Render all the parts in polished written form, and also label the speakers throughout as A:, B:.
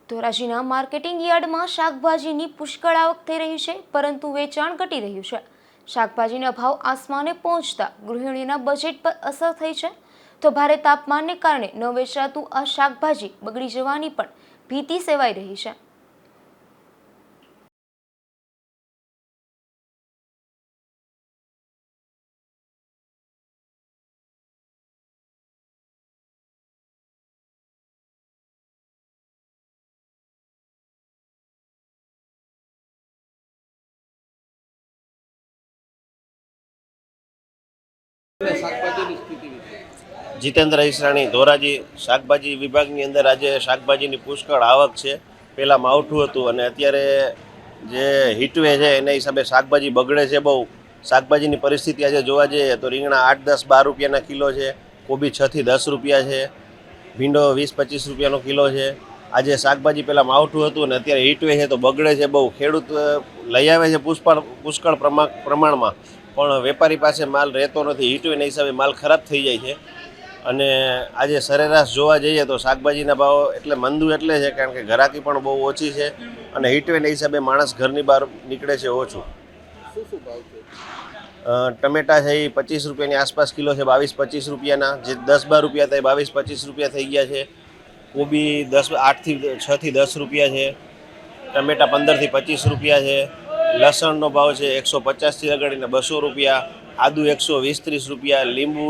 A: ધોરાજીના marketing યાર્ડમાં શાકભાજીની પુષ્કળ આવક થઈ રહી છે, પરંતુ વેચાણ ઘટી રહ્યું છે। શાકભાજીના ભાવ આસમાને પહોંચતા ગૃહિણીના બજેટ પર અસર થઈ છે, તો ભારે તાપમાનને કારણે ન વેચાતું આ શાકભાજી બગડી જવાની પણ ભીતિ સેવાઈ રહી છે।
B: જીતેન્દ્ર ઈસરાણી ધોરાજી શાકભાજી વિભાગની અંદર આજે શાકભાજીની પુષ્કળ આવક છે। પહેલાં માવઠું હતું અને અત્યારે જે હીટવે છે એના હિસાબે શાકભાજી બગડે છે બહુ। શાકભાજીની પરિસ્થિતિ આજે જોવા જઈએ તો રીંગણા 8, 10, 12 રૂપિયાના કિલો છે, કોબી 6 થી 10 રૂપિયા છે, ભીંડો 20, 25 રૂપિયાનો કિલો છે। આજે શાકભાજી પહેલાં માવઠું હતું અને અત્યારે હીટવે છે તો બગડે છે બહુ। ખેડૂત લઈ આવે છે પુષ્કળ પ્રમાણમાં, પણ વેપારી પાસે માલ રહેતો નથી। હીટવેના હિસાબે માલ ખરાબ થઈ જાય છે અને આજે સરેરાશ જોવા જઈએ તો શાકભાજીના ભાવ એટલે મંદુ એટલે છે કારણ કે ઘરાકી પણ બહુ ઓછી છે અને હીટવેના હિસાબે માણસ ઘરની બહાર નીકળે છે ઓછું। ટમેટા છે એ 25 રૂપિયાની આસપાસ કિલો છે, 22-25 રૂપિયાના, જે 10-12 રૂપિયા થાય 22-25 રૂપિયા થઈ ગયા છે। કોબી 6 થી 10 રૂપિયા છે, ટમેટા 15 થી 25 રૂપિયા છે, લસણનો ભાવ છે 150 થી લગાડીને 200 રૂપિયા, આદુ 120-30 રૂપિયા, લીંબુ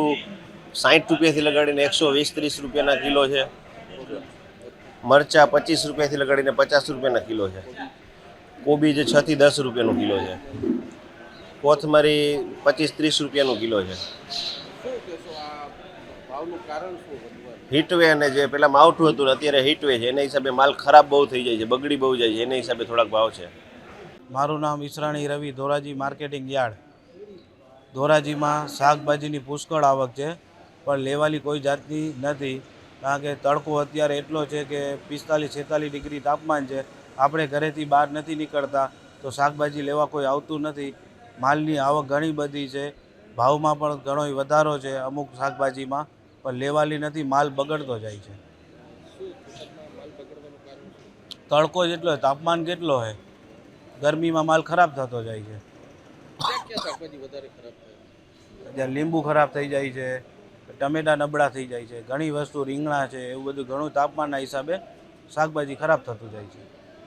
B: 60 રૂપિયાથી લગાડીને 120-30 રૂપિયાના કિલો છે, મરચાં 25 રૂપિયાથી લગાડીને 50 રૂપિયાના કિલો છે, કોબી જે 6 થી 10 રૂપિયાનો કિલો છે, કોથમરી 25-30 રૂપિયાનો કિલો છે। હીટવે અને જે પેલા માવઠું હતું અત્યારે હીટવે છે એના હિસાબે માલ ખરાબ બહુ થઈ જાય છે, બગડી બહુ જાય છે, એના હિસાબે થોડાક ભાવ છે।
C: મારું નામ ઈસરાણી રવિ, ધોરાજી માર્કેટિંગ યાર્ડ। ધોરાજીમાં શાકભાજીની પુષ્કળ આવક છે, પણ લેવાલી કોઈ જાતની નથી, કારણ કે તડકો અત્યારે એટલો છે કે 45-46 ડિગ્રી તાપમાન છે। આપણે ઘરેથી બહાર નથી નીકળતા તો શાકભાજી લેવા કોઈ આવતું નથી। માલની આવક ઘણી બધી છે, ભાવમાં પણ ઘણો વધારો છે અમુક શાકભાજીમાં, પણ લેવાલી નથી, માલ બગડતો જાય છે। તડકો જ એટલો, તાપમાન કેટલો હોય, ગરમીમાં માલ ખરાબ થતો જાય છે। જ્યાં લીંબુ ખરાબ થઈ જાય છે, ટમેટા નબળા થઈ જાય છે, ઘણી વસ્તુ રીંગણા છે, એવું બધું ઘણું તાપમાનના હિસાબે શાકભાજી ખરાબ થતું જાય છે।